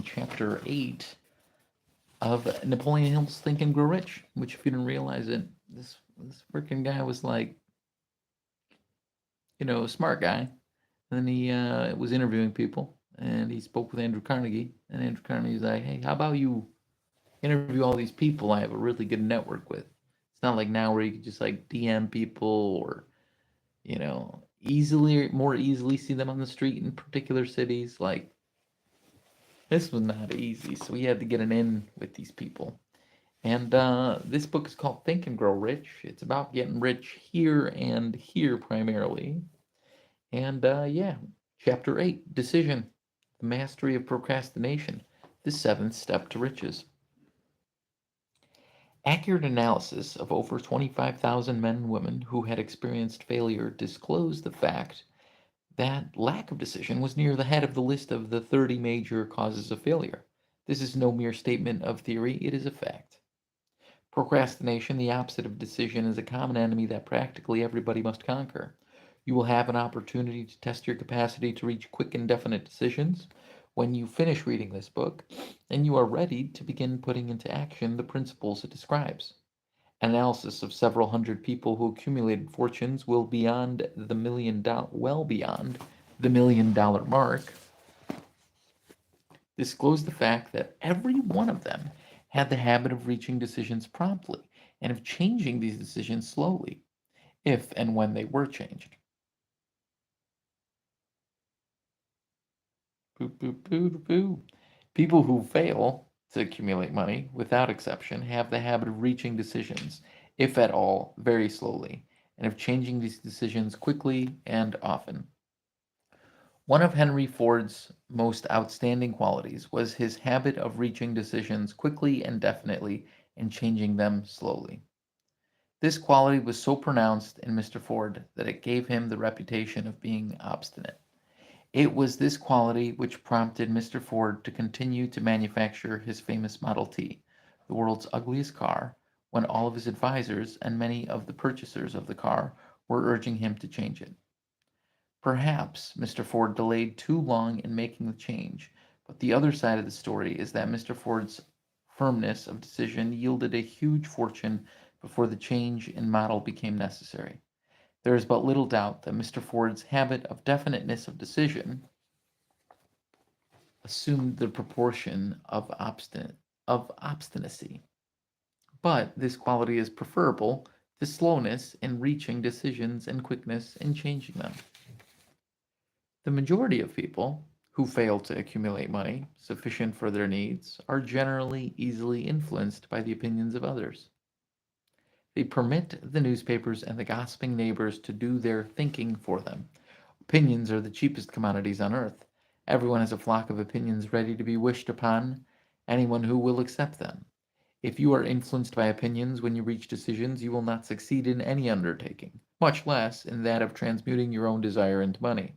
chapter 8 of Napoleon Hill's Think and Grow Rich, which, if you didn't realize it, this freaking guy was like, a smart guy. And then he was interviewing people, and he spoke with Andrew Carnegie. And Andrew Carnegie's like, hey, how about you interview all these people I have a really good network with? It's not like now where you can just like DM people or, more easily see them on the street in particular cities. Like, this was not easy, so we had to get an in with these people. And this book is called Think and Grow Rich. It's about getting rich here and here primarily. And yeah, chapter 8 Decision, the Mastery of Procrastination, the seventh step to riches. Accurate analysis of over 25,000 men and women who had experienced failure disclosed the fact that lack of decision was near the head of the list of the 30 major causes of failure. This is no mere statement of theory, it is a fact. Procrastination, the opposite of decision, is a common enemy that practically everybody must conquer. You will have an opportunity to test your capacity to reach quick and definite decisions when you finish reading this book and you are ready to begin putting into action the principles it describes. Analysis of several hundred people who accumulated fortunes well beyond the $1 million mark disclosed the fact that every one of them had the habit of reaching decisions promptly and of changing these decisions slowly, if and when they were changed. Boo, boo, boo, boo. People who fail to accumulate money, without exception, have the habit of reaching decisions, if at all, very slowly, and of changing these decisions quickly and often. One of Henry Ford's most outstanding qualities was his habit of reaching decisions quickly and definitely and changing them slowly. This quality was so pronounced in Mr. Ford that it gave him the reputation of being obstinate. It was this quality which prompted Mr. Ford to continue to manufacture his famous Model T, the world's ugliest car, when all of his advisors and many of the purchasers of the car were urging him to change it. Perhaps Mr. Ford delayed too long in making the change, but the other side of the story is that Mr. Ford's firmness of decision yielded a huge fortune before the change in model became necessary. There is but little doubt that Mr. Ford's habit of definiteness of decision assumed the proportion of obstinacy. But this quality is preferable to slowness in reaching decisions and quickness in changing them. The majority of people who fail to accumulate money sufficient for their needs are generally easily influenced by the opinions of others. They permit the newspapers and the gossiping neighbors to do their thinking for them. Opinions are the cheapest commodities on earth. Everyone has a flock of opinions ready to be wished upon anyone who will accept them. If you are influenced by opinions when you reach decisions, you will not succeed in any undertaking, much less in that of transmuting your own desire into money.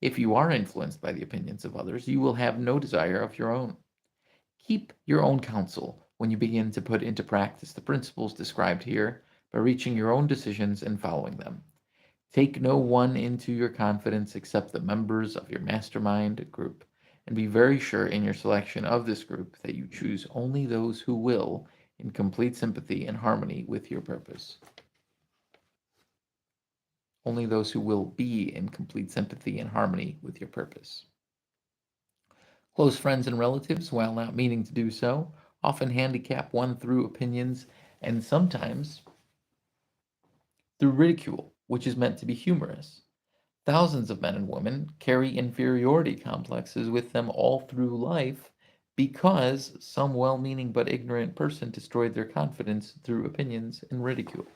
If you are influenced by the opinions of others, you will have no desire of your own. Keep your own counsel when you begin to put into practice the principles described here by reaching your own decisions and following them. Take no one into your confidence except the members of your mastermind group, and be very sure in your selection of this group that you choose only those who will, in complete sympathy and harmony with your purpose. Only those who will be in complete sympathy and harmony with your purpose. Close friends and relatives, while not meaning to do so, often handicap one through opinions and sometimes through ridicule, which is meant to be humorous. Thousands of men and women carry inferiority complexes with them all through life because some well meaning but ignorant person destroyed their confidence through opinions and ridicule.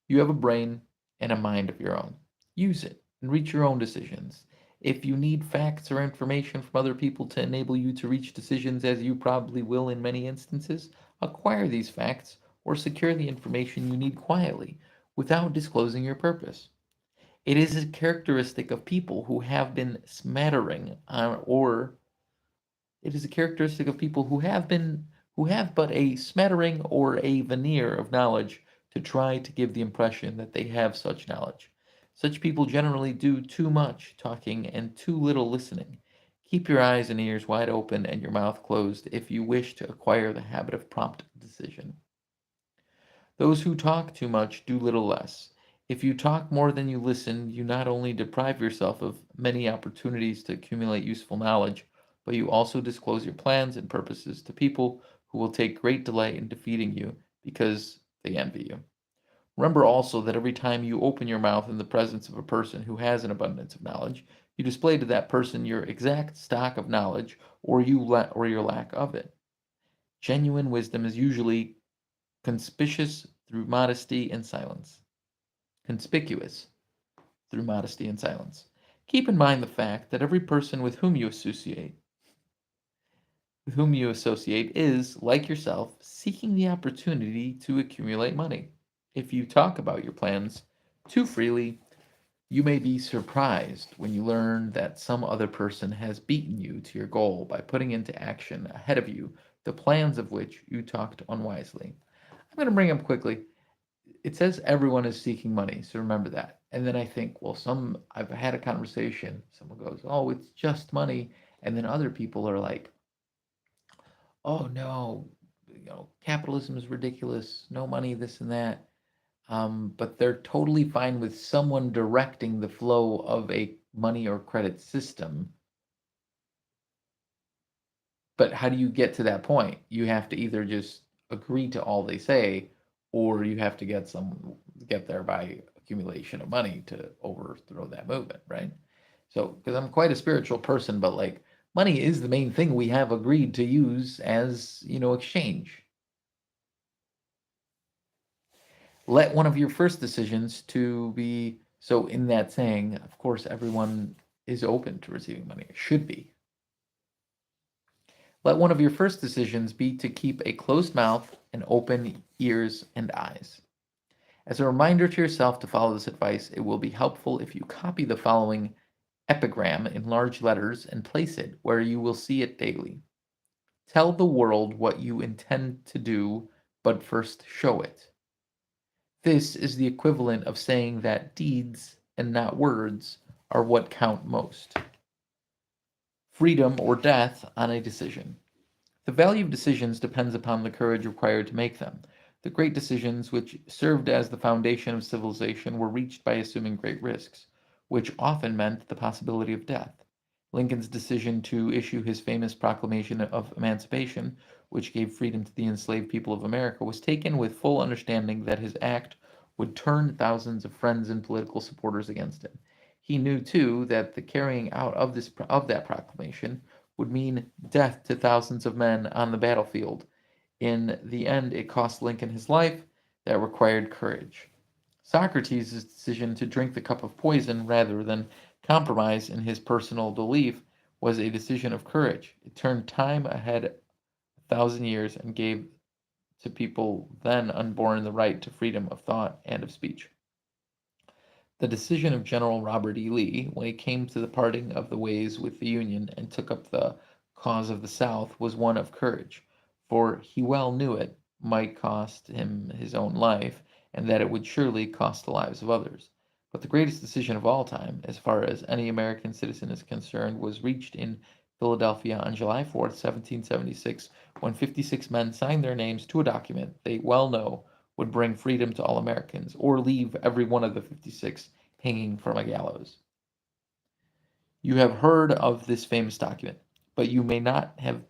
You have a brain and a mind of your own. Use it and reach your own decisions. If you need facts or information from other people to enable you to reach decisions, as you probably will in many instances, acquire these facts or secure the information you need quietly without disclosing your purpose. It is a characteristic of people who have been smattering on, or it is a characteristic of people who have but a smattering or a veneer of knowledge to try to give the impression that they have such knowledge. Such people generally do too much talking and too little listening. Keep your eyes and ears wide open and your mouth closed if you wish to acquire the habit of prompt decision. Those who talk too much do little less. If you talk more than you listen, you not only deprive yourself of many opportunities to accumulate useful knowledge, but you also disclose your plans and purposes to people who will take great delight in defeating you because they envy you. Remember also that every time you open your mouth in the presence of a person who has an abundance of knowledge, you display to that person your exact stock of knowledge or your lack of it. Genuine wisdom is usually conspicuous through modesty and silence. Conspicuous through modesty and silence. Keep in mind the fact that every person with whom you associate is, like yourself, seeking the opportunity to accumulate money. If you talk about your plans too freely, you may be surprised when you learn that some other person has beaten you to your goal by putting into action ahead of you the plans of which you talked unwisely. I'm going to bring up quickly. It says everyone is seeking money, so remember that. And then I think, well, I've had a conversation. Someone goes, "Oh, it's just money," and then other people are like, "Oh no, capitalism is ridiculous. No money, this and that." But they're totally fine with someone directing the flow of a money or credit system. But how do you get to that point? You have to either just agree to all they say, or you have to get there by accumulation of money to overthrow that movement, right? So, because I'm quite a spiritual person, but like money is the main thing we have agreed to use as, exchange. Let one of your first decisions to be so in that saying, of course, everyone is open to receiving money. It should be. Let one of your first decisions be to keep a closed mouth and open ears and eyes. As a reminder to yourself to follow this advice, it will be helpful if you copy the following epigram in large letters and place it where you will see it daily. Tell the world what you intend to do, but first show it. This is the equivalent of saying that deeds and not words are what count most. Freedom or death on a decision. The value of decisions depends upon the courage required to make them. The great decisions which served as the foundation of civilization were reached by assuming great risks, which often meant the possibility of death. Lincoln's decision to issue his famous Proclamation of Emancipation, which gave freedom to the enslaved people of America, was taken with full understanding that his act would turn thousands of friends and political supporters against him. He knew too that the carrying out of that proclamation would mean death to thousands of men on the battlefield. In the end, it cost Lincoln his life. That required courage. Socrates' decision to drink the cup of poison rather than compromise in his personal belief was a decision of courage. It turned time ahead 1,000 years and gave to people then unborn the right to freedom of thought and of speech. The decision of General Robert E. Lee, when he came to the parting of the ways with the Union and took up the cause of the South, was one of courage, for he well knew it might cost him his own life, and that it would surely cost the lives of others. But the greatest decision of all time, as far as any American citizen is concerned, was reached in Philadelphia on July 4th, 1776, when 56 men signed their names to a document they well know would bring freedom to all Americans, or leave every one of the 56 hanging from a gallows. You have heard of this famous document, but you may not have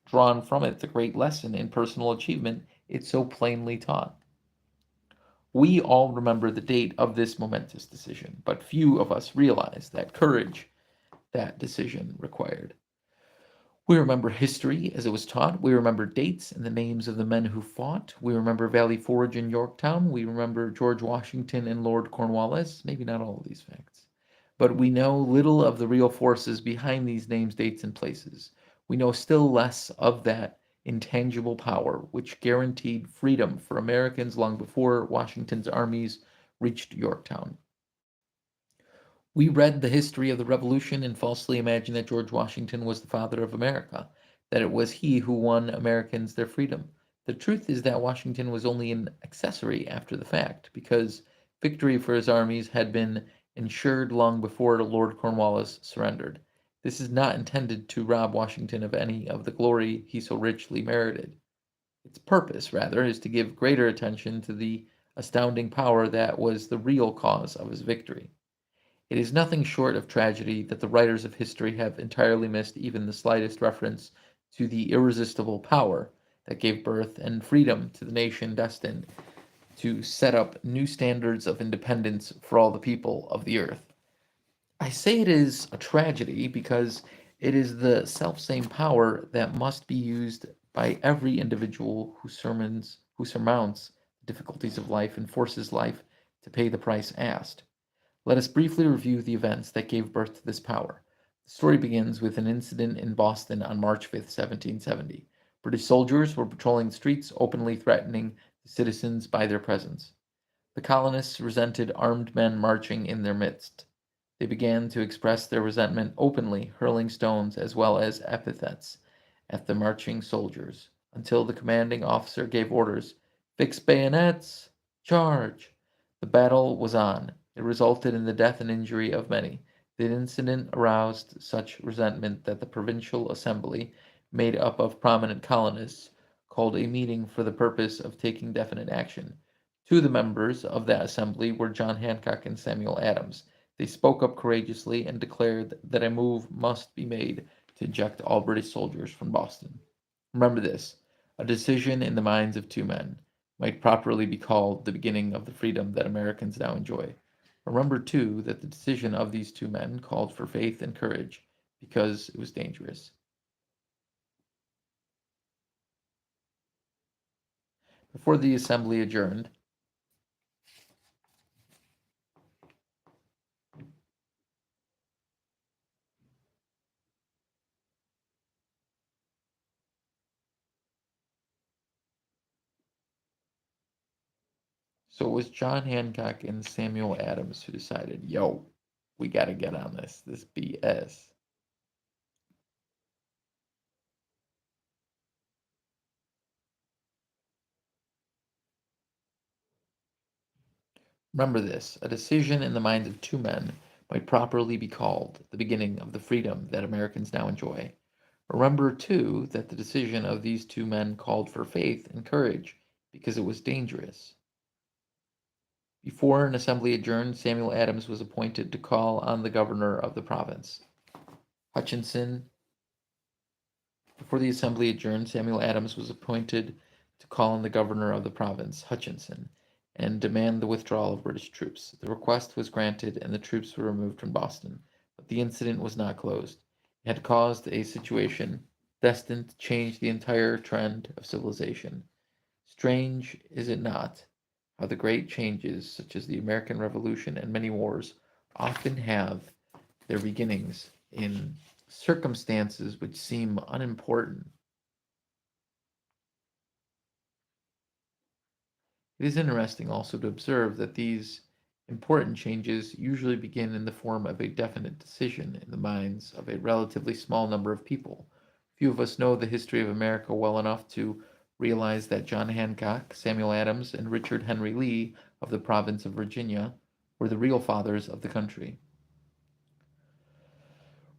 drawn from it the great lesson in personal achievement it so plainly taught. We all remember the date of this momentous decision, but few of us realize that courage that decision required. We remember history as it was taught. We remember dates and the names of the men who fought. We remember Valley Forge and Yorktown. We remember George Washington and Lord Cornwallis. Maybe not all of these facts. But we know little of the real forces behind these names, dates, and places. We know still less of that intangible power which guaranteed freedom for Americans long before Washington's armies reached Yorktown. We read the history of the Revolution and falsely imagined that George Washington was the father of America, that it was he who won Americans their freedom. The truth is that Washington was only an accessory after the fact, because victory for his armies had been ensured long before Lord Cornwallis surrendered. This is not intended to rob Washington of any of the glory he so richly merited. Its purpose, rather, is to give greater attention to the astounding power that was the real cause of his victory. It is nothing short of tragedy that the writers of history have entirely missed even the slightest reference to the irresistible power that gave birth and freedom to the nation destined to set up new standards of independence for all the people of the earth. I say it is a tragedy because it is the selfsame power that must be used by every individual who surmounts the difficulties of life and forces life to pay the price asked. Let us briefly review the events that gave birth to this power. The story begins with an incident in Boston on March 5th, 1770. British soldiers were patrolling the streets, openly threatening the citizens by their presence. The colonists resented armed men marching in their midst. They began to express their resentment openly, hurling stones as well as epithets at the marching soldiers, until the commanding officer gave orders, "Fix bayonets! Charge!" The battle was on. It resulted in the death and injury of many. The incident aroused such resentment that the Provincial Assembly, made up of prominent colonists, called a meeting for the purpose of taking definite action. Two of the members of that assembly were John Hancock and Samuel Adams. They spoke up courageously and declared that a move must be made to eject all British soldiers from Boston. Remember this: a decision in the minds of two men might properly be called the beginning of the freedom that Americans now enjoy. Remember, too, that the decision of these two men called for faith and courage because it was dangerous. Before the assembly adjourned, so it was John Hancock and Samuel Adams who decided, yo, we got to get on this BS. Remember this: a decision in the minds of two men might properly be called the beginning of the freedom that Americans now enjoy. Remember, too, that the decision of these two men called for faith and courage because it was dangerous. Before an assembly adjourned, Samuel Adams was appointed to call on the governor of the province. Hutchinson. Before the assembly adjourned, Samuel Adams was appointed to call on the governor of the province, Hutchinson, and demand the withdrawal of British troops. The request was granted and the troops were removed from Boston, but the incident was not closed. It had caused a situation destined to change the entire trend of civilization. Strange, is it not, how the great changes, such as the American Revolution and many wars, often have their beginnings in circumstances which seem unimportant. It is interesting also to observe that these important changes usually begin in the form of a definite decision in the minds of a relatively small number of people. Few of us know the history of America well enough to realize that John Hancock, Samuel Adams, and Richard Henry Lee of the province of Virginia were the real fathers of the country.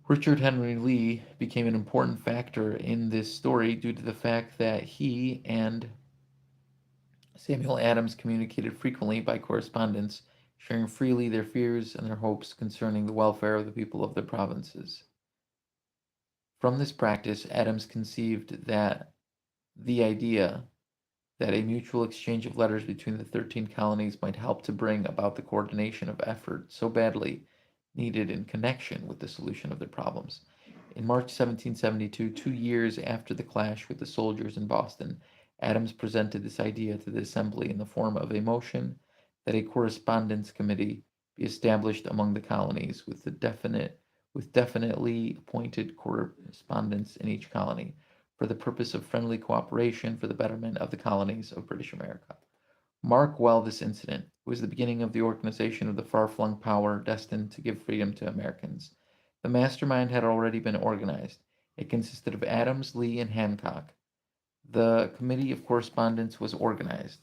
Richard Henry Lee became an important factor in this story due to the fact that he and Samuel Adams communicated frequently by correspondence, sharing freely their fears and their hopes concerning the welfare of the people of their provinces. From this practice, Adams conceived that the idea that a mutual exchange of letters between the 13 colonies might help to bring about the coordination of effort so badly needed in connection with the solution of their problems. In March 1772, 2 years after the clash with the soldiers in Boston, Adams presented this idea to the Assembly in the form of a motion that a correspondence committee be established among the colonies with definitely appointed correspondents in each colony for the purpose of friendly cooperation for the betterment of the colonies of British America. Mark well this incident. It was the beginning of the organization of the far-flung power destined to give freedom to Americans. The mastermind had already been organized. It consisted of Adams, Lee, and Hancock. The Committee of Correspondence was organized.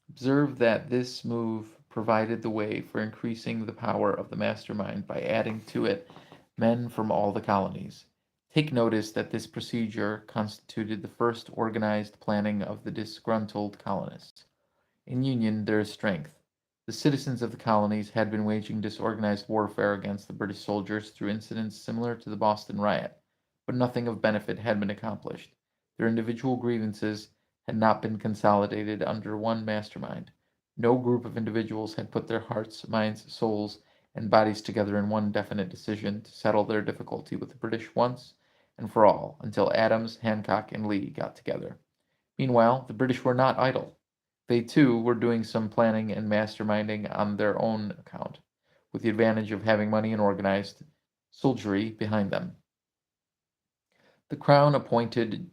Observe that this move provided the way for increasing the power of the mastermind by adding to it men from all the colonies. Take notice that this procedure constituted the first organized planning of the disgruntled colonists. In union there is strength. The citizens of the colonies had been waging disorganized warfare against the British soldiers through incidents similar to the Boston riot, but nothing of benefit had been accomplished. Their individual grievances had not been consolidated under one mastermind. No group of individuals had put their hearts, minds, souls, and bodies together in one definite decision to settle their difficulty with the British once and for all, until Adams, Hancock, and Lee got together. Meanwhile, the British were not idle. They, too, were doing some planning and masterminding on their own account, with the advantage of having money and organized soldiery behind them. The Crown appointed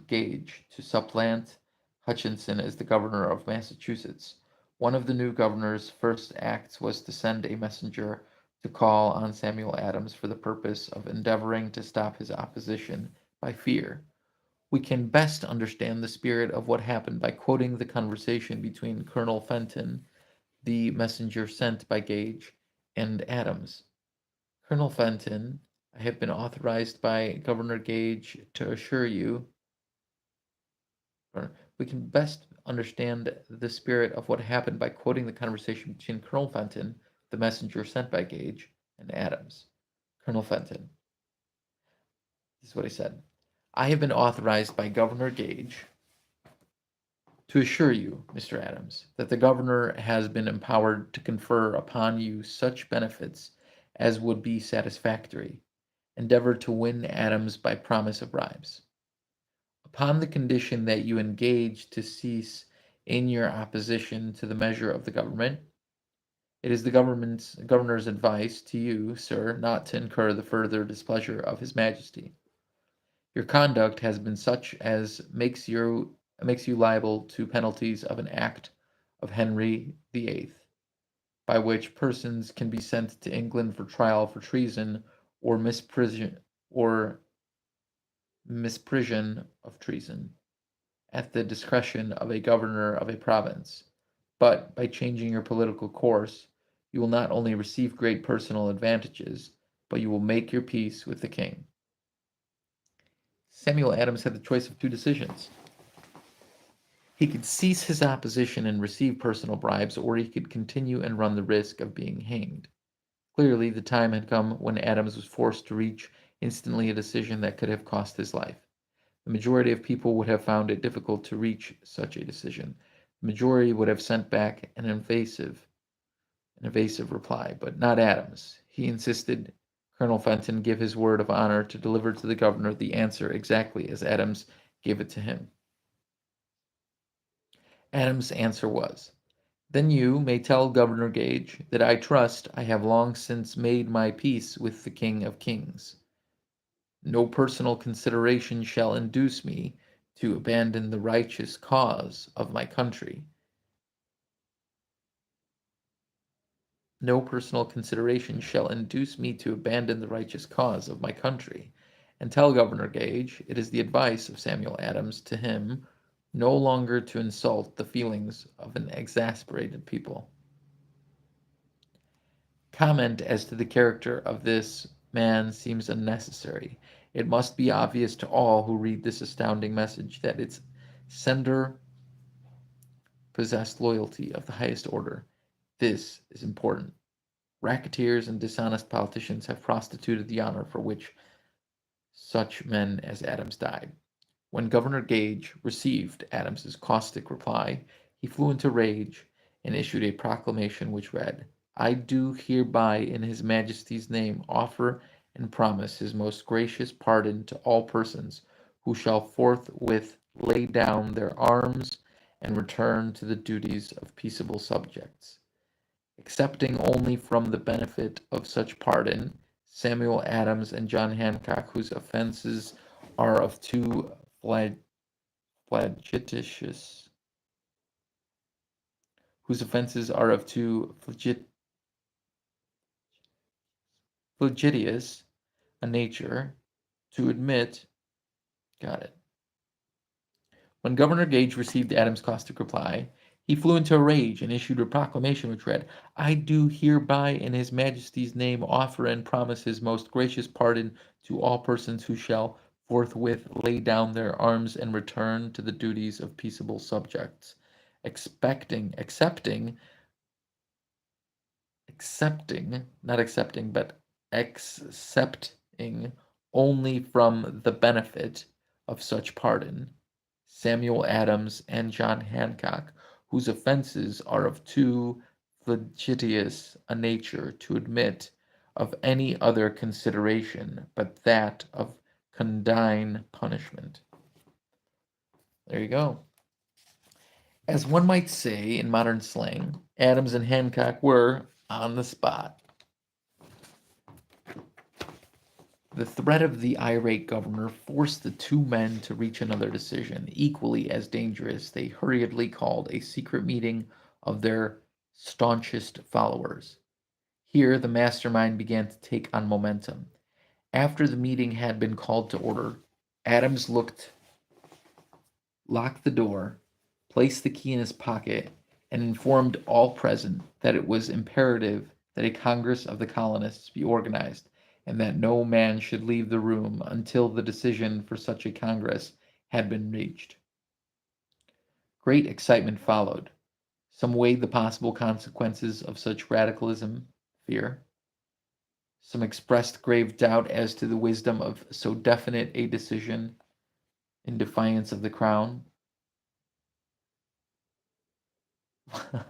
Gage to supplant Hutchinson as the governor of Massachusetts. One of the new governor's first acts was to send a messenger to call on Samuel Adams for the purpose of endeavoring to stop his opposition by fear. We can best understand the spirit of what happened by quoting the conversation between Colonel Fenton, the messenger sent by Gage, and Adams. Colonel Fenton, I have been authorized by Governor Gage to assure you. We can best understand the spirit of what happened by quoting the conversation between Colonel Fenton, the messenger sent by Gage, and Adams. Colonel Fenton. This is what he said. I have been authorized by Governor Gage to assure you, Mr. Adams, that the governor has been empowered to confer upon you such benefits as would be satisfactory. Endeavor to win Adams by promise of bribes. Upon the condition that you engage to cease in your opposition to the measure of the government, it is the governor's advice to you, sir, not to incur the further displeasure of his majesty. Your conduct has been such as makes you liable to penalties of an act of Henry VIII, by which persons can be sent to England for trial for treason or misprision of treason, at the discretion of a governor of a province. But by changing your political course, you will not only receive great personal advantages, but you will make your peace with the king. Samuel Adams had the choice of two decisions. He could cease his opposition and receive personal bribes, or he could continue and run the risk of being hanged. Clearly, the time had come when Adams was forced to reach instantly a decision that could have cost his life. The majority of people would have found it difficult to reach such a decision. The majority would have sent back an evasive reply, but not Adams. He insisted Colonel Fenton give his word of honor to deliver to the governor the answer exactly as Adams gave it to him. Adams' answer was, "Then you may tell Governor Gage that I trust I have long since made my peace with the King of Kings. No personal consideration shall induce me to abandon the righteous cause of my country. No personal consideration shall induce me to abandon the righteous cause of my country. And tell Governor Gage it is the advice of Samuel Adams to him no longer to insult the feelings of an exasperated people." Comment as to the character of this man seems unnecessary. It must be obvious to all who read this astounding message that its sender possessed loyalty of the highest order. This is important. Racketeers and dishonest politicians have prostituted the honor for which such men as Adams died. When Governor Gage received Adams's caustic reply, he flew into rage and issued a proclamation which read, "I do hereby in his majesty's name offer and promise his most gracious pardon to all persons who shall forthwith lay down their arms and return to the duties of peaceable subjects. Excepting only from the benefit of such pardon, Samuel Adams and John Hancock, whose offenses are of too flagitious a nature to admit." Got it. When Governor Gage received Adams' caustic reply, He flew into a rage and issued a proclamation which read, I do hereby in his majesty's name offer and promise his most gracious pardon to all persons who shall forthwith lay down their arms and return to the duties of peaceable subjects, not accepting, but accepting only from the benefit of such pardon, Samuel Adams and John Hancock, whose offenses are of too flagitious a nature to admit of any other consideration but that of condign punishment. There you go. As one might say in modern slang, Adams and Hancock were on the spot. The threat of the irate governor forced the two men to reach another decision, equally as dangerous. They hurriedly called a secret meeting of their staunchest followers. Here, the mastermind began to take on momentum. After the meeting had been called to order, Adams locked the door, placed the key in his pocket, and informed all present that it was imperative that a Congress of the colonists be organized, and that no man should leave the room until the decision for such a Congress had been reached. Great excitement followed. Some weighed the possible consequences of such radicalism, fear. Some expressed grave doubt as to the wisdom of so definite a decision in defiance of the crown. I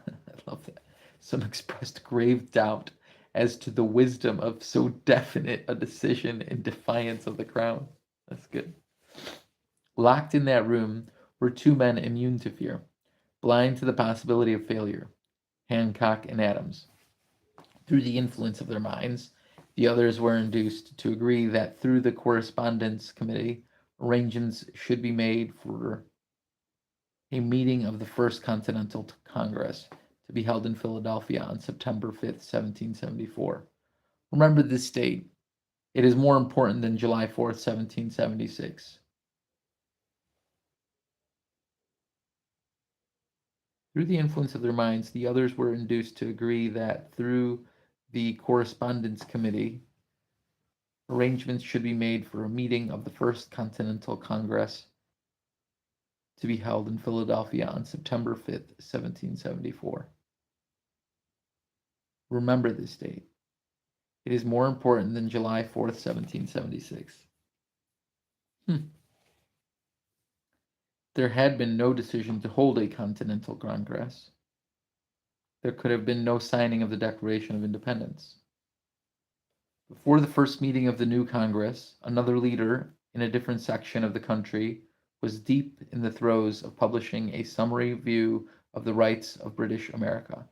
love that. Some expressed grave doubt as to the wisdom of so definite a decision in defiance of the crown. That's good. Locked in that room were two men immune to fear, blind to the possibility of failure, Hancock and Adams. Through the influence of their minds, the others were induced to agree that through the Correspondence Committee, arrangements should be made for a meeting of the First Continental Congress to be held in Philadelphia on September 5th, 1774. Remember this date. It is more important than July 4th, 1776. Through the influence of their minds, the others were induced to agree that through the Correspondence Committee, arrangements should be made for a meeting of the First Continental Congress to be held in Philadelphia on September 5th, 1774. Remember this date. It is more important than July 4th, 1776. There had been no decision to hold a Continental Congress. There could have been no signing of the Declaration of Independence. Before the first meeting of the new Congress, another leader in a different section of the country was deep in the throes of publishing a summary view of the rights of British America.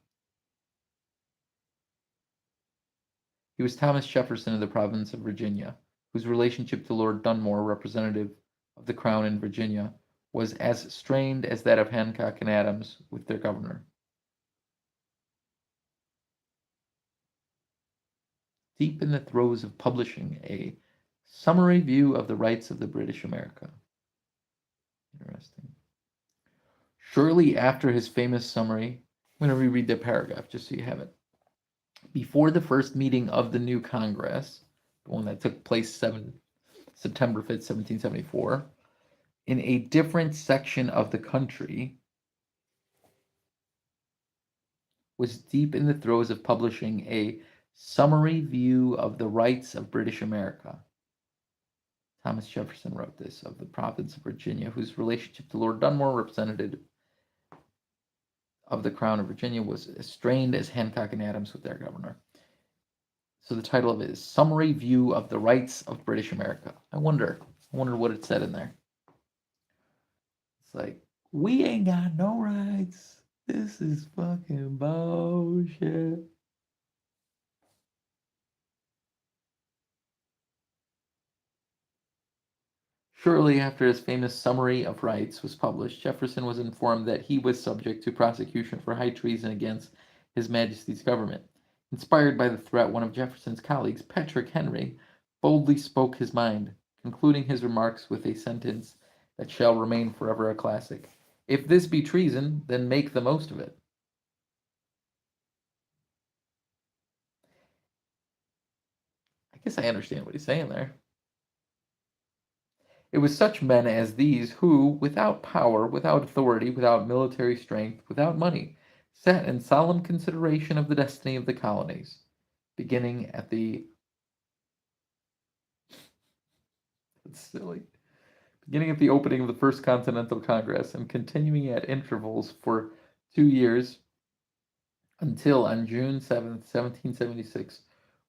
He was Thomas Jefferson of the province of Virginia, whose relationship to Lord Dunmore, representative of the Crown in Virginia, was as strained as that of Hancock and Adams with their governor. Deep in the throes of publishing a summary view of the rights of the British America. Interesting. Shortly after his famous summary, I'm going to reread the paragraph just so you have it. Before the first meeting of the new Congress, the one that took place September 5th, 1774, in a different section of the country, was deep in the throes of publishing a summary view of the rights of British America. Thomas Jefferson wrote this, of the province of Virginia, whose relationship to Lord Dunmore, representative of the Crown of Virginia, was as strained as Hancock and Adams with their governor. So the title of it is Summary View of the Rights of British America. I wonder what it said in there. It's like, we ain't got no rights. This is fucking bullshit. Shortly after his famous Summary of Rights was published, Jefferson was informed that he was subject to prosecution for high treason against His Majesty's government. Inspired by the threat, one of Jefferson's colleagues, Patrick Henry, boldly spoke his mind, concluding his remarks with a sentence that shall remain forever a classic. If this be treason, then make the most of it. I guess I understand what he's saying there. It was such men as these who, without power, without authority, without military strength, without money, sat in solemn consideration of the destiny of the colonies, beginning at the it's silly, beginning at the opening of the First Continental Congress and continuing at intervals for 2 years until on June 7th, 1776,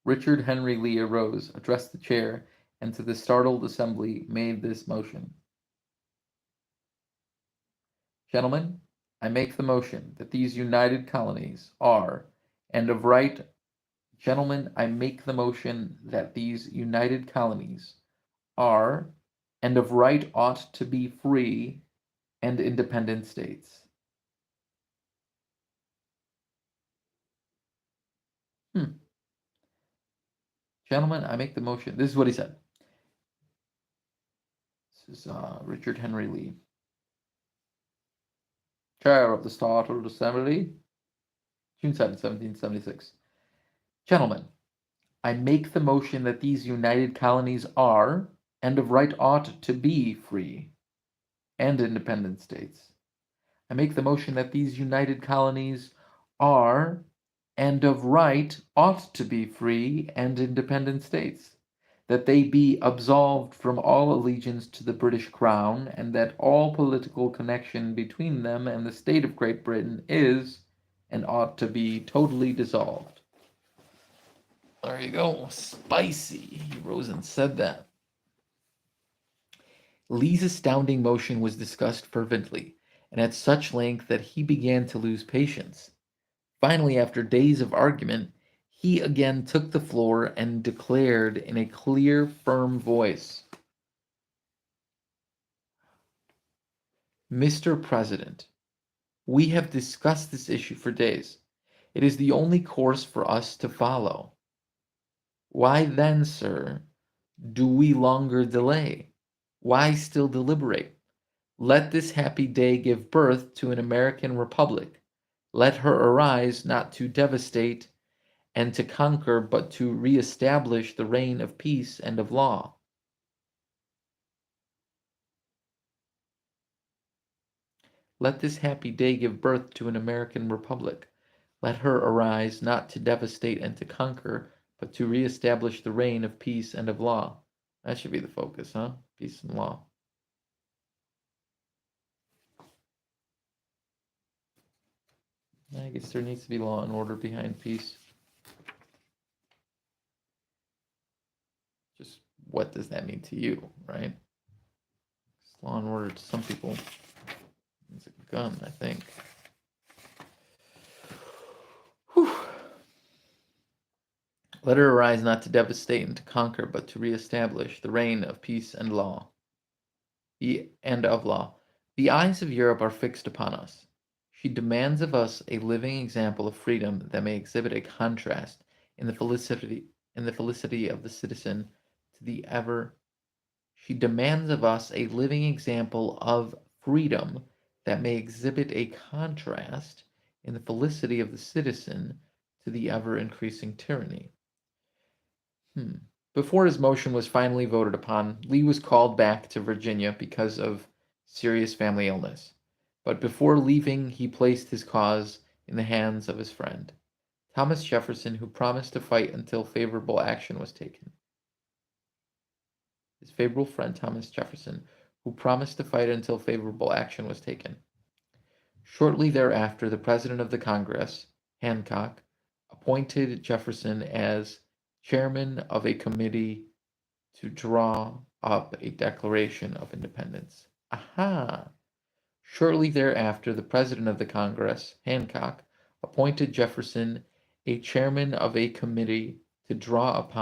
Richard Henry Lee arose, addressed the chair, and to the startled assembly made this motion. Gentlemen, I make the motion that these united colonies are, and of right, gentlemen, I make the motion that these united colonies are, and of right ought to be free and independent states. Gentlemen, I make the motion. This is what he said. This is Richard Henry Lee, chair of the startled assembly, June 7th, 1776. Gentlemen, I make the motion that these united colonies are, and of right ought to be, free and independent states. I make the motion that these united colonies are, and of right ought to be, free and independent states, that they be absolved from all allegiance to the British Crown, and that all political connection between them and the state of Great Britain is, and ought to be, totally dissolved. There you go. Spicy. He rose and said that. Lee's astounding motion was discussed fervently, and at such length that he began to lose patience. Finally, after days of argument, he again took the floor and declared in a clear, firm voice, Mr. President, we have discussed this issue for days. It is the only course for us to follow. Why then, sir, do we longer delay? Why still deliberate? Let this happy day give birth to an American republic. Let her arise not to devastate and to conquer, but to reestablish the reign of peace and of law. Let this happy day give birth to an American republic. Let her arise not to devastate and to conquer, but to reestablish the reign of peace and of law. That should be the focus, huh? Peace and law. I guess there needs to be law and order behind peace. Just what does that mean to you, right? Law and order to some people means a gun, I think. Whew. Let her arise not to devastate and to conquer, but to reestablish the reign of peace and law. And of law. The eyes of Europe are fixed upon us. She demands of us a living example of freedom that may exhibit a contrast in the felicity of the citizen to the ever. She demands of us a living example of freedom that may exhibit a contrast in the felicity of the citizen to the ever increasing tyranny. Before his motion was finally voted upon, Lee was called back to Virginia because of serious family illness. But before leaving, he placed his cause in the hands of his friend, Thomas Jefferson, who promised to fight until favorable action was taken. His favorable friend, Thomas Jefferson, who promised to fight until favorable action was taken. Shortly thereafter, the President of the Congress, Hancock, appointed Jefferson as chairman of a committee to draw up a Declaration of Independence. Aha! Shortly thereafter, the President of the Congress, Hancock, appointed Jefferson a chairman of a committee to draw up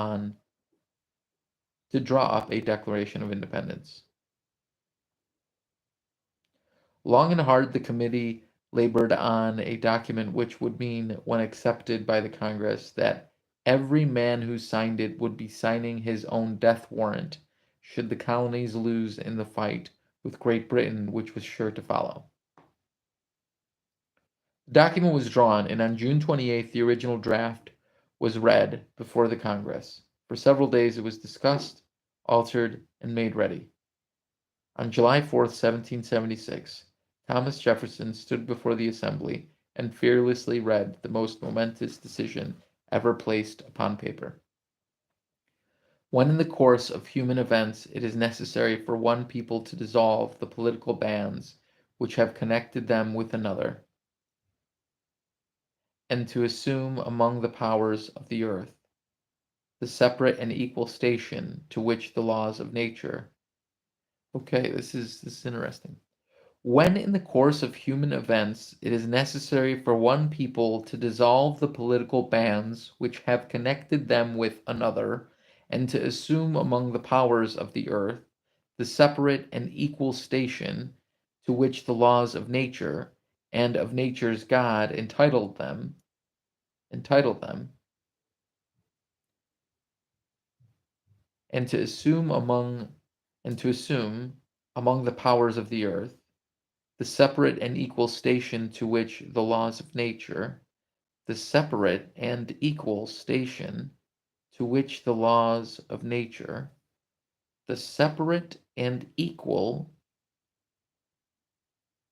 a Declaration of Independence. Long and hard the committee labored on a document which would mean, when accepted by the Congress, that every man who signed it would be signing his own death warrant should the colonies lose in the fight with Great Britain, which was sure to follow. The document was drawn, and on June 28th, the original draft was read before the Congress. For several days, it was discussed, altered, and made ready. On July 4th, 1776, Thomas Jefferson stood before the Assembly and fearlessly read the most momentous decision ever placed upon paper. When in the course of human events it is necessary for one people to dissolve the political bands which have connected them with another, and to assume among the powers of the earth the separate and equal station to which the laws of nature. Okay, this is interesting. When in the course of human events it is necessary for one people to dissolve the political bands which have connected them with another, and to assume among the powers of the earth the separate and equal station to which the laws of nature and of nature's God entitled them, and to assume among the powers of the earth the separate and equal station to which the laws of nature, the separate and equal station to which the laws of nature, the separate and equal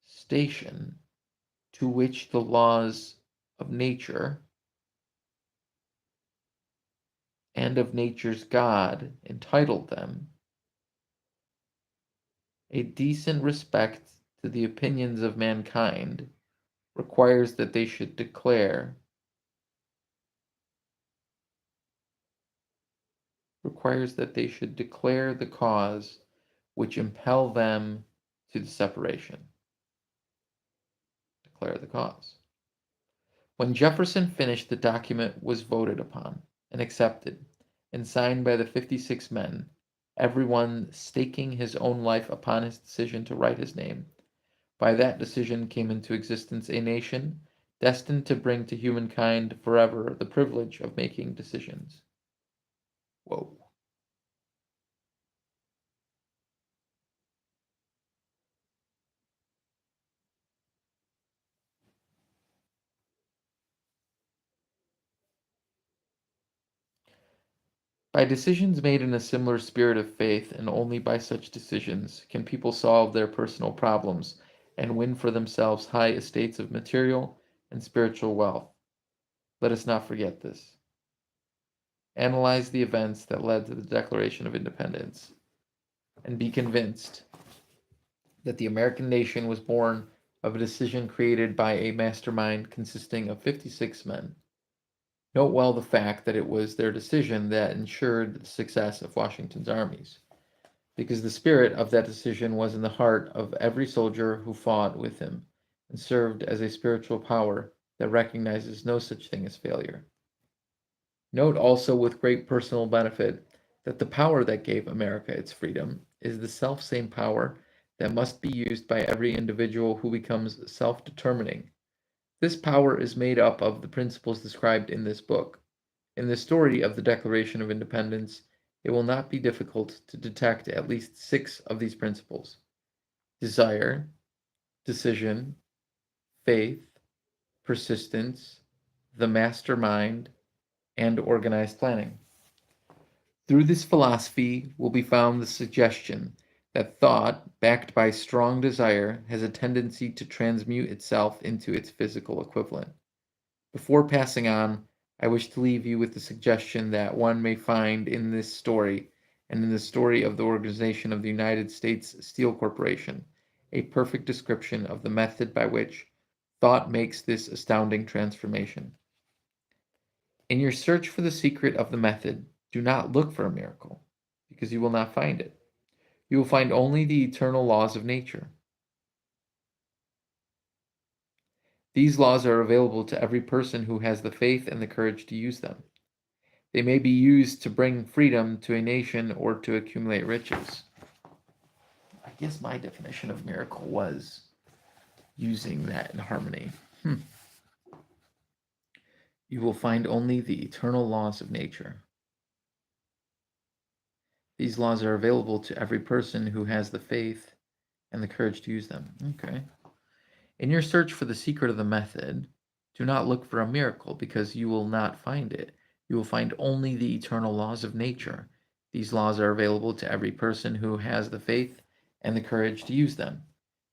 station to which the laws of nature and of nature's God entitled them, a decent respect to the opinions of mankind requires that they should declare the cause which impel them to the separation. Declare the cause. When Jefferson finished, the document was voted upon and accepted, and signed by the 56 men, every one staking his own life upon his decision to write his name. By that decision came into existence a nation destined to bring to humankind forever the privilege of making decisions. Whoa. By decisions made in a similar spirit of faith, and only by such decisions, can people solve their personal problems and win for themselves high estates of material and spiritual wealth. Let us not forget this. Analyze the events that led to the Declaration of Independence, and be convinced that the American nation was born of a decision created by a mastermind consisting of 56 men. Note well the fact that it was their decision that ensured the success of Washington's armies, because the spirit of that decision was in the heart of every soldier who fought with him, and served as a spiritual power that recognizes no such thing as failure. Note also with great personal benefit that the power that gave America its freedom is the self-same power that must be used by every individual who becomes self-determining. This power is made up of the principles described in this book. In the story of the Declaration of Independence, it will not be difficult to detect at least 6 of these principles: desire, decision, faith, persistence, the mastermind, and organized planning. Through this philosophy will be found the suggestion that thought, backed by strong desire, has a tendency to transmute itself into its physical equivalent. Before passing on, I wish to leave you with the suggestion that one may find in this story, and in the story of the organization of the United States Steel Corporation, a perfect description of the method by which thought makes this astounding transformation. In your search for the secret of the method, do not look for a miracle, because you will not find it. You will find only the eternal laws of nature. These laws are available to every person who has the faith and the courage to use them. They may be used to bring freedom to a nation or to accumulate riches. I guess my definition of miracle was using that in harmony. You will find only the eternal laws of nature. These laws are available to every person who has the faith and the courage to use them. Okay. In your search for the secret of the method, do not look for a miracle, because you will not find it. You will find only the eternal laws of nature. These laws are available to every person who has the faith and the courage to use them.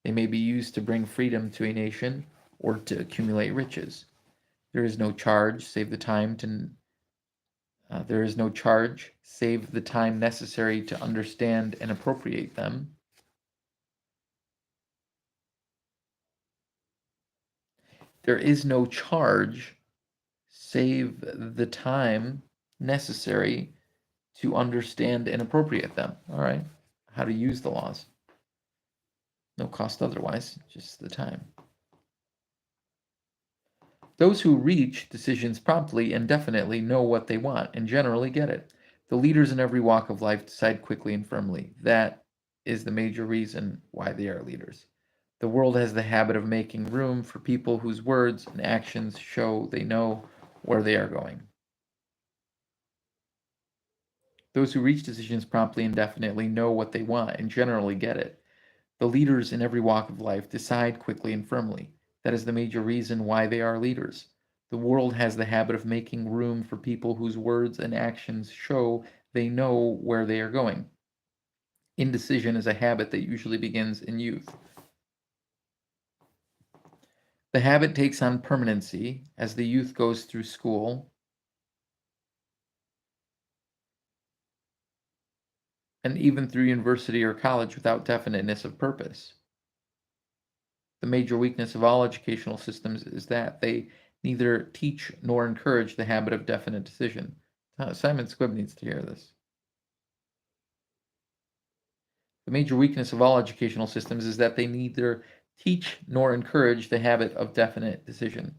They may be used to bring freedom to a nation or to accumulate riches. There is no charge save the time to there is no charge save the time necessary to understand and appropriate them. There is no charge save the time necessary to understand and appropriate them. All right. How to use the laws. No cost otherwise, just the time. Those who reach decisions promptly and definitely know what they want and generally get it. The leaders in every walk of life decide quickly and firmly. That is the major reason why they are leaders. The world has the habit of making room for people whose words and actions show they know where they are going. Those who reach decisions promptly and definitely know what they want and generally get it. The leaders in every walk of life decide quickly and firmly. That is the major reason why they are leaders. The world has the habit of making room for people whose words and actions show they know where they are going. Indecision is a habit that usually begins in youth. The habit takes on permanency as the youth goes through school and even through university or college without definiteness of purpose. The major weakness of all educational systems is that they neither teach nor encourage the habit of definite decision. Simon Squibb needs to hear this. The major weakness of all educational systems is that they neither teach nor encourage the habit of definite decision.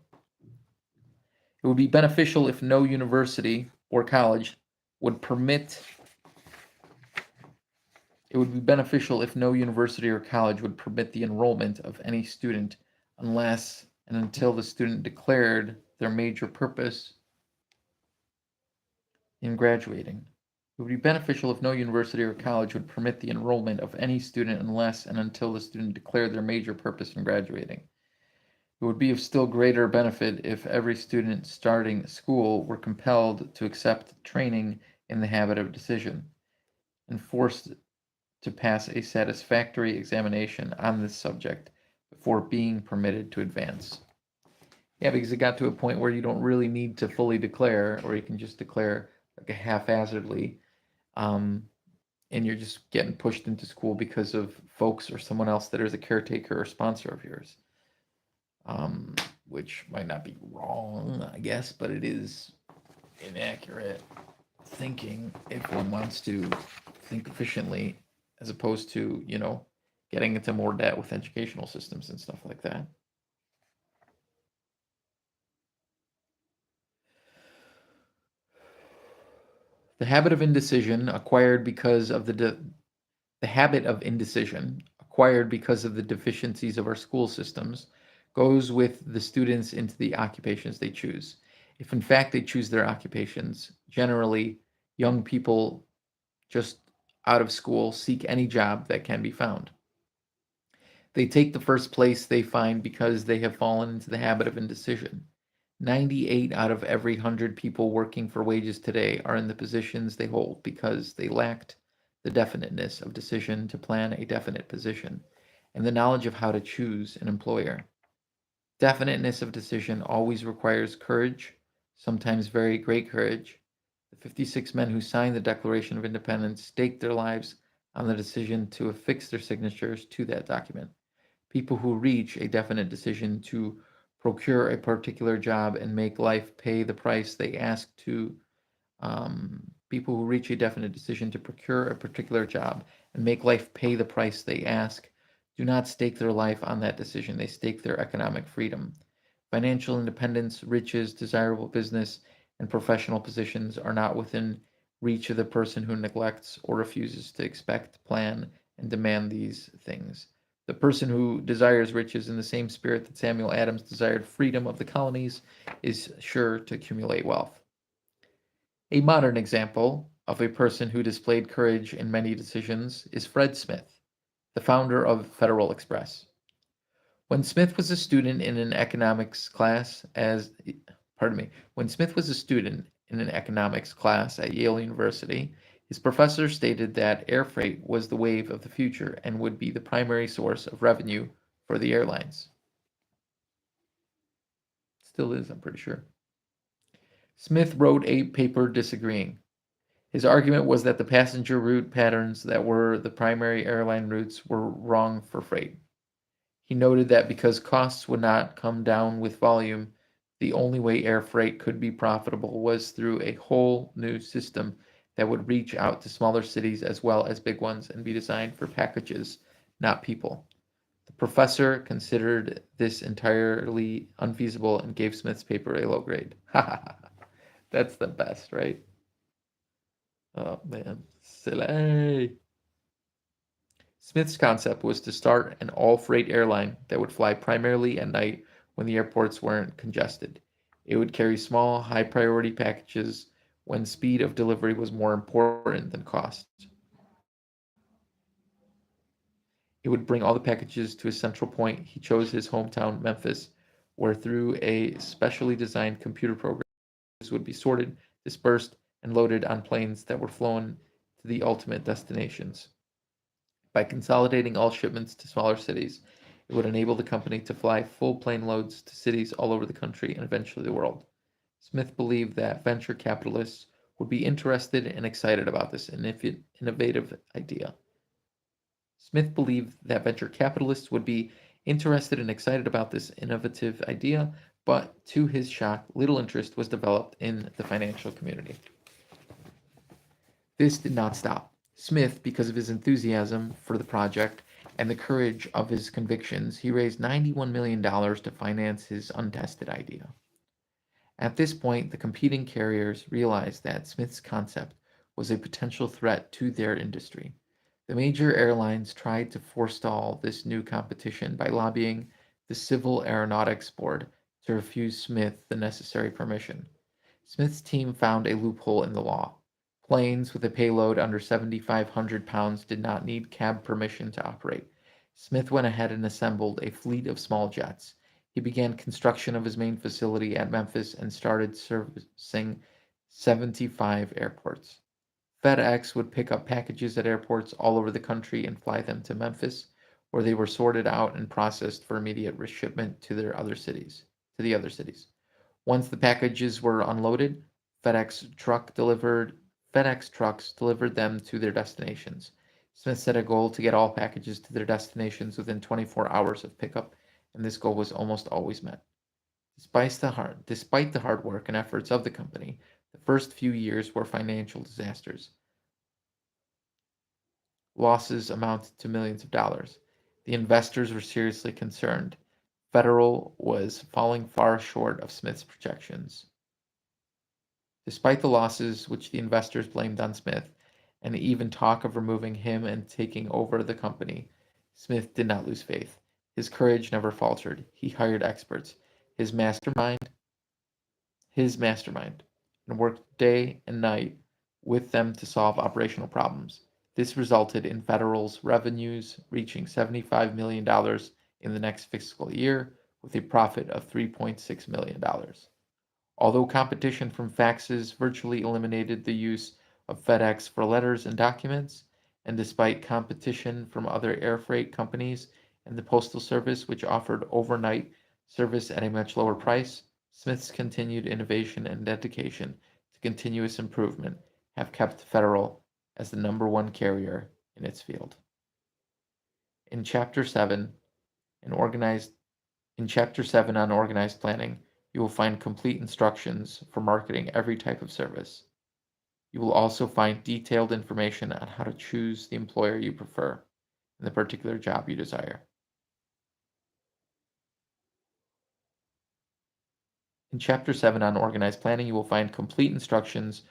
It would be beneficial if no university or college would permit It would be beneficial if no university or college would permit the enrollment of any student unless and until the student declared their major purpose in graduating. It would be beneficial if no university or college would permit the enrollment of any student unless and until the student declared their major purpose in graduating. It would be of still greater benefit if every student starting school were compelled to accept training in the habit of decision and forced to pass a satisfactory examination on this subject before being permitted to advance. Yeah, because it got to a point where you don't really need to fully declare, or you can just declare like a haphazardly, and you're just getting pushed into school because of folks or someone else that is a caretaker or sponsor of yours. Which might not be wrong, I guess, but it is inaccurate thinking if one wants to think efficiently, as opposed to, getting into more debt with educational systems and stuff like that. The habit of indecision acquired because of the habit of indecision acquired because of the deficiencies of our school systems goes with the students into the occupations they choose. If in fact they choose their occupations, generally young people just out of school seek any job that can be found. They take the first place they find because they have fallen into the habit of indecision. 98 out of every 100 people working for wages today are in the positions they hold because they lacked the definiteness of decision to plan a definite position and the knowledge of how to choose an employer. Definiteness of decision always requires courage, sometimes very great courage. The 56 men who signed the Declaration of Independence staked their lives on the decision to affix their signatures to that document. People who reach a definite decision to procure a particular job and make life pay the price they ask to people who reach a definite decision to procure a particular job and make life pay the price they ask do not stake their life on that decision. They stake their economic freedom. Financial independence, riches, desirable business, and professional positions are not within reach of the person who neglects or refuses to expect, plan, and demand these things. The person who desires riches in the same spirit that Samuel Adams desired freedom of the colonies is sure to accumulate wealth. A modern example of a person who displayed courage in many decisions is Fred Smith, the founder of Federal Express. When Smith was a student in an economics class when Smith was a student in an economics class at Yale University, his professor stated that air freight was the wave of the future and would be the primary source of revenue for the airlines. Still is, I'm pretty sure. Smith wrote a paper disagreeing. His argument was that the passenger route patterns that were the primary airline routes were wrong for freight. He noted that because costs would not come down with volume, the only way air freight could be profitable was through a whole new system that would reach out to smaller cities as well as big ones and be designed for packages, not people. The professor considered this entirely unfeasible and gave Smith's paper a low grade. That's the best, right? Oh man, silly. Smith's concept was to start an all-freight airline that would fly primarily at night when the airports weren't congested. It would carry small, high-priority packages when speed of delivery was more important than cost. It would bring all the packages to a central point. He chose his hometown, Memphis, where through a specially designed computer program, would be sorted, dispersed, and loaded on planes that were flown to the ultimate destinations. By consolidating all shipments to smaller cities, it would enable the company to fly full plane loads to cities all over the country and eventually the world. Smith believed that venture capitalists would be interested and excited about this innovative idea. Smith believed that venture capitalists would be interested and excited about this innovative idea, but to his shock, little interest was developed in the financial community. This did not stop. Smith, because of his enthusiasm for the project and the courage of his convictions, he raised $91 million to finance his untested idea. At this point, the competing carriers realized that Smith's concept was a potential threat to their industry. The major airlines tried to forestall this new competition by lobbying the Civil Aeronautics Board to refuse Smith the necessary permission. Smith's team found a loophole in the law. Planes with a payload under 7,500 pounds did not need cab permission to operate. Smith went ahead and assembled a fleet of small jets. He began construction of his main facility at Memphis and started servicing 75 airports. FedEx would pick up packages at airports all over the country and fly them to Memphis, where they were sorted out and processed for immediate shipment to the other cities. Once the packages were unloaded, FedEx trucks delivered them to their destinations. Smith set a goal to get all packages to their destinations within 24 hours of pickup, and this goal was almost always met. Despite the hard work and efforts of the company, the first few years were financial disasters. Losses amounted to millions of dollars. The investors were seriously concerned. Federal was falling far short of Smith's projections. Despite the losses, which the investors blamed on Smith, and even talk of removing him and taking over the company, Smith did not lose faith. His courage never faltered. He hired experts, his mastermind, and worked day and night with them to solve operational problems. This resulted in Federal's revenues reaching $75 million in the next fiscal year, with a profit of $3.6 million. Although competition from faxes virtually eliminated the use of FedEx for letters and documents, and despite competition from other air freight companies and the Postal Service, which offered overnight service at a much lower price, Smith's continued innovation and dedication to continuous improvement have kept Federal as the number one carrier in its field. In Chapter 7, in Chapter 7 on organized planning, you will find complete instructions for marketing every type of service. You will also find detailed information on how to choose the employer you prefer and the particular job you desire. In Chapter 7 on organized planning, you will find complete instructions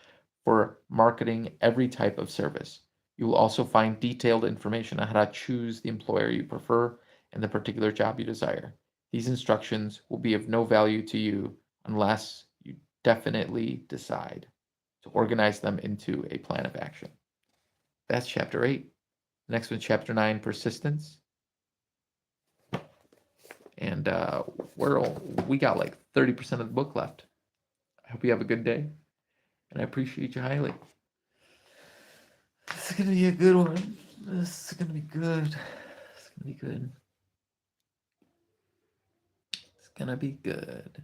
for marketing every type of service. You will also find detailed information on how to choose the employer you prefer and the particular job you desire. These instructions will be of no value to you unless you definitely decide to organize them into a plan of action. That's Chapter 8. Next one, Chapter 9, Persistence. And we got like 30% of the book left. I hope you have a good day, and I appreciate you highly. This is gonna be a good one. This is gonna be good. It's gonna be good. It's gonna be good.